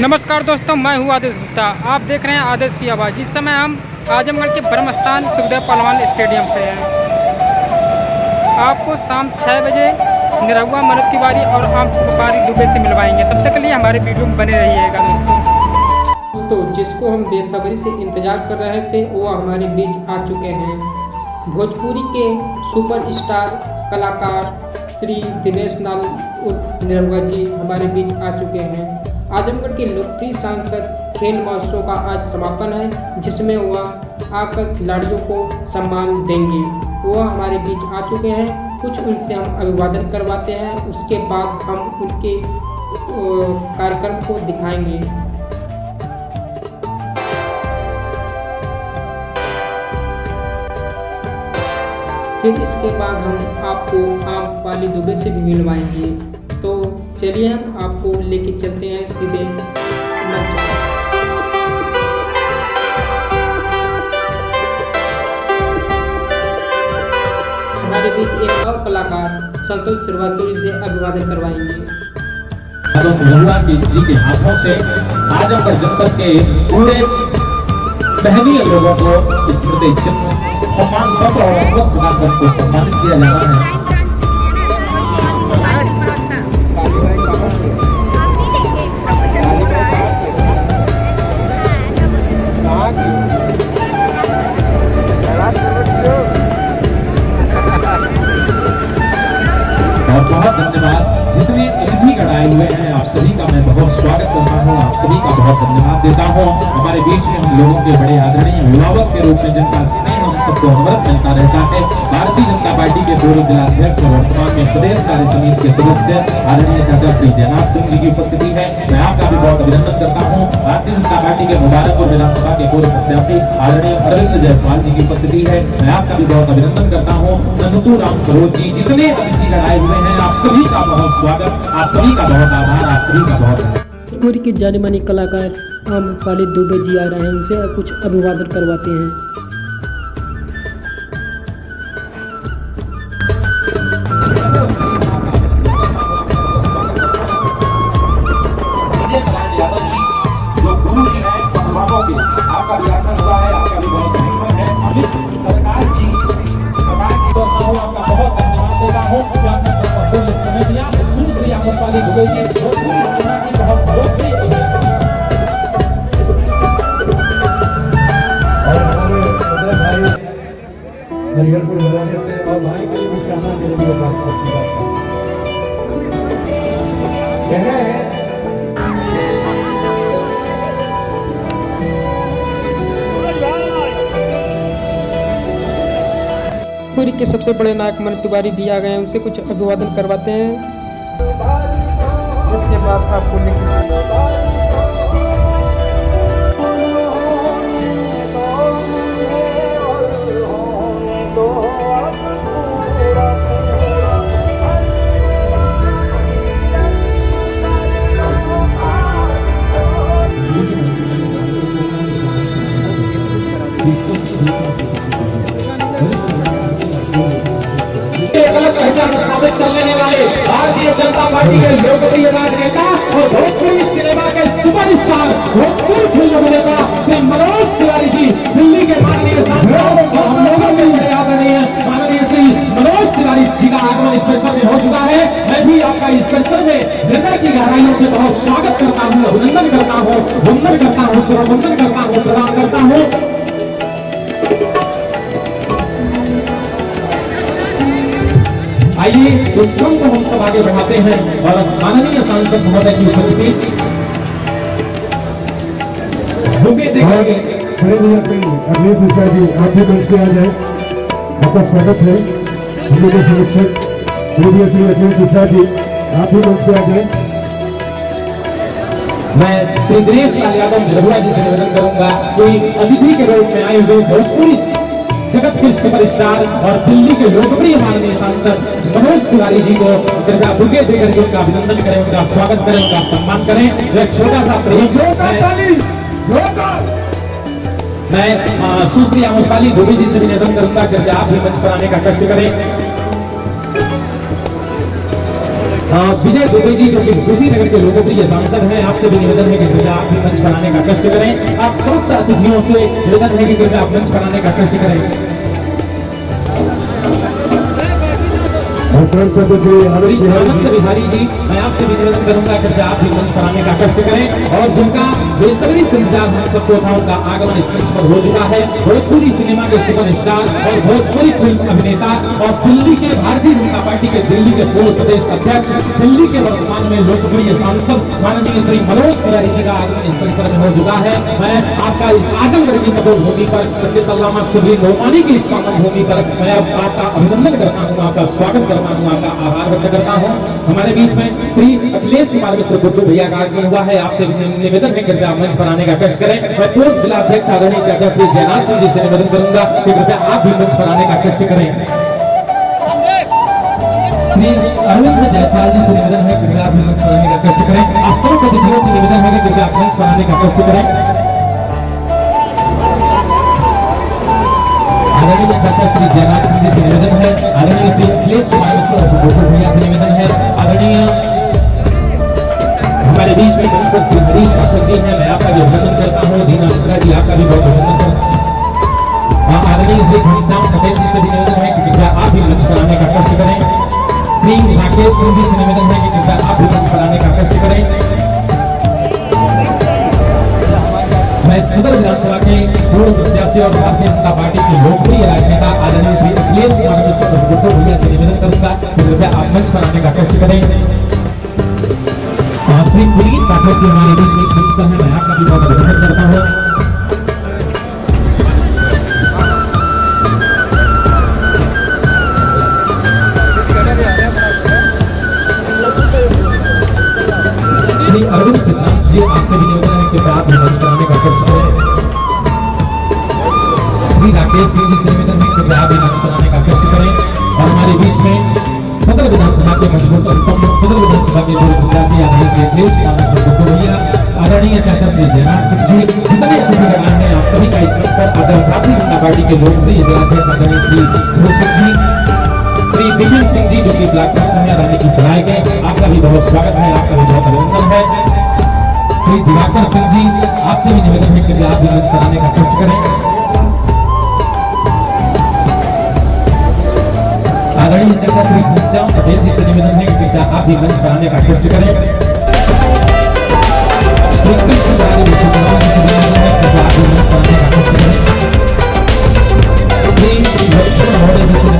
नमस्कार दोस्तों, मैं हूँ आदेश गुप्ता। आप देख रहे हैं आदेश की आवाज़। इस समय हम आजमगढ़ के ब्रह्मस्थान सुखदेव पहलवान स्टेडियम पे हैं। आपको शाम 6 बजे निरहुआ मनोज तिवारी और आम पारी दुबे से मिलवाएंगे। तब तक के लिए हमारे वीडियो में बने रहिएगा दोस्तों। जिसको हम बेसब्री से इंतजार कर रहे थे वो हमारे बीच आ चुके हैं। भोजपुरी के सुपरस्टार कलाकार श्री दिनेश लाल उर्फ निरहुआ जी हमारे बीच आ चुके हैं। आजमगढ़ के लोकप्रिय सांसद खेल महोत्सव का आज समापन है, जिसमें वह आकर खिलाड़ियों को सम्मान देंगे। वह हमारे बीच आ चुके हैं। कुछ उनसे हम अभिवादन करवाते हैं, उसके बाद हम उनके कार्यक्रम को दिखाएंगे। फिर इसके बाद हम आपको आम्रपाली दुबे से भी मिलवाएंगे। तो चलिए हम आपको लेके चलते हैं सीधे मंच। हमारे बीच एक और कलाकार संतोष श्रीवास्तव से अभिवादन करवाएंगे। निरहुआ जी के हाथों से आजमगढ़ जनपद के पूरे बहनीय लोगों को स्मृति चिन्ह सम्मान पत्र और अमृत प्रदान कर को सम्मानित किया जा रहा है। और बहुत धन्यवाद जितने अतिथिगण आए हुए हैं, आप सभी का मैं बहुत स्वागत करता हूँ। आप सभी का बहुत धन्यवाद देता हूँ। हमारे बीच में हम लोगों के बड़े आदरणीय अभिभावक के रूप में जिनका स्नेह हम सबको अनवरत मिलता रहता है, भारतीय जनता पार्टी के पूर्व जिलाध्यक्ष और वर्तमान में प्रदेश कार्य समिति के सदस्य आदरणीय चाचा श्री जयनाथ सिंह जी की उपस्थिति है। मैं आपका भी बहुत अभिनंदन करता हूँ। भारतीय जनता पार्टी के मुबारकपुर विधानसभा के पूर्व प्रत्याशी आदरणीय अरविंद जायसवाल जी की उपस्थिति है। मैं आपका भी बहुत अभिनंदन करता हूँ। नंदू राम सरोज जी, जितने अतिथिगण आए हुए हैं, आप सभी का बहुत स्वागत, आप सभी का बहुत आभार, आप सभी का बहुत। भोजपुरी के जाने माने कलाकार आम्रपाली दुबे जी आ रहे हैं, उनसे कुछ अभिवादन करवाते हैं। हरिहरपुर घराने से और भाई के लिए मुस्काना मेरे लिए बात करती है। कह रहे हैं पूरी के सबसे बड़े नायक मनोज तिवारी भी आ गए हैं, उनसे कुछ अभिवादन करवाते हैं। इसके बाद आपको अलग पहचान स्थापित कर लेने वाले भारतीय जनता पार्टी के लोकप्रिय राजनेता और भोजपुरी सिनेमा के सुपरस्टार भोजपुरी फिल्म अभिनेता श्री मनोज तिवारी जी दिल्ली के माननीय सांसद और हम लोगों के बड़े आदरणीय माननीय श्री मनोज तिवारी जी का आगमन इस परिसर में हो चुका है। मैं भी आपका इस परिसर में हृदय की गहराइयों से बहुत स्वागत करता हूँ, अभिनंदन करता हूँ, वंदन करता हूँ, चरणवंदन करता हूँ, प्रणाम करता हूँ। आइए उस क्रम को हम सब आगे बढ़ाते हैं और माननीय सांसद महोदय की उपस्थिति अगले पूछा जी आप भी मंच पे आ जाए। आपका स्वागत है। हम लोग संरक्षक अगले पूछा जी आप भी मंच पे आ जाए। मैं श्री दिनेश लाल यादव निरहुआ जी से निवेदन करूंगा कोई अतिथि के रूप में आए हुए भोजपुरी जगत के सुपरस्टार और दिल्ली के लोकप्रिय माननीय सांसद मनोज तिवारी जी को कृपया बुके देकर के उनका अभिनंदन करें, उनका स्वागत करें, उनका सम्मान करें। एक छोटा सा मैं सुश्री आम्रपाली दुबे जी से निवेदन करूंगा कृपया आप भी मंच पर आने का कष्ट करें। विजय दुबे जी जो कि कुशीनगर के लोकप्रिय सांसद हैं, आपसे भी निवेदन है कि कृपया आप भी मंच पर आने का कष्ट करें। आप समस्त अतिथियों से निवेदन है कि कृपया आप मंच पर आने का कष्ट करें। श्री आनंद बिहारी जी, मैं आपसे भी निवेदन करूंगा कृपया आप भी मंच पर आने का कष्ट करें। और जिनका बेसब्री से इंतजार हम सबको था, उनका आगमन इस मंच पर हो चुका है। भोजपुरी सिनेमा के सुपरस्टार और भोजपुरी फिल्म अभिनेता और दिल्ली के भारतीय जनता पार्टी के दिल्ली के पूर्व प्रदेश अध्यक्ष, दिल्ली के वर्तमान में लोकप्रिय सांसद माननीय श्री मनोज तिवारी जी का आगमन इस परिसर में हो चुका है। मैं आपका इस आजमगढ़ की तपोभूमि पर सैयद अल्लामा शबीर नोमानी की इस पावन भूमि पर मैं आपका अभिनंदन करता हूँ, आपका स्वागत करता हूँ, आपका आभार व्यक्त करता हूँ। हमारे बीच में श्री अखिलेश कुमार मिश्र गुड्डू भैया का आगमन हुआ है। आपसे निवेदन है कृपया मंच पर आने का कष्ट करें। मैं पूर्व जिला अध्यक्ष आदरणीय चाचा श्री जयनाथ सिंह जी से निवेदन करूंगा कि कृपया आप भी मंच पर आने का कष्ट करें। श्री अरविंद जायसवाल जी से निवेदन है कृपया आप भी मंच पर आने का कष्ट करें। आप समस्त अतिथियों से निवेदन है कि कृपया आप मंच पर आने का कष्ट करें। आदरणीय चाचा श्री जयनाथ सिंह जी से निवेदन है, आदरणीय श्री अखिलेश कुमार मिश्र और गुड्डू भैया से निवेदन है, आदरणीय हमारे बीच में मंच पर श्री हरीश पाठक जी हैं, मैं आपका भी अभिनंदन करता हूँ। दीना मिश्रा जी, आपका भी बहुत अभिनंदन करता हूँ। आदरणीय श्री घनश्याम पटेल जी से भी निवेदन है कि कृपया आप भी मंच पर आने का कष्ट करें। श्री राकेश सिंह जी से निवेदन है कि कृपया आप भी मंच पर आने का कष्ट करें। मैं सदर विधानसभा के पूर्व प्रत्याशी और भारतीय जनता पार्टी के लोकप्रिय राजनेता आदरणीय श्री अखिलेश कुमार मिश्र और गुड्डू भैया से निवेदन करूंगा कि कृपया आप मंच पर आने का कष्ट करें। श्री पुनीत राठौर जी हमारे बीच में इस मंच पर हैं, मैं आपका भी बहुत अभिनंदन करता हूँ। श्री अरविंद चिन्नाथ जी, आपसे भी निवेदन है कि आप भी मंच पर आने का कष्ट करें। श्री राकेश सिंह जी से निवेदन है कि आप भी मंच पर आने का कष्ट करें। और हमारे बीच में सदर विधानसभा के मजबूत स्तंभ, सदर विधानसभा के पूर्व प्रत्याशी आदरणीय श्री अखिलेश कुमार मिश्र गुड्डू भैया, आदरणीय चाचा श्री जयनाथ सिंह जी, जितने अतिथिगण हैं आप सभी का इस मंच पर भारतीय जनता पार्टी के लोकप्रिय जिलाध्यक्ष आदरणीय श्री रोशन जी, श्री बिपिन सिंह जी जो कि ब्लॉक प्रमुख हैं रानी की सराय के, आपका भी बहुत स्वागत है, आपका भी बहुत अभिनंदन है। श्री दिवाकर सिंह जी, आपसे भी निवेदन है कि आप भी मंच पर आने का कष्ट करें। आदरणीय चाचा श्री घनश्याम पटेल जी से निवेदन है कि आप भी मंच पर आने का कष्ट करें। श्री कृष्ण जी से निवेदन है कि आप भी मंच पर आने का कष्ट करें। श्री लक्ष्मण महोदय जी से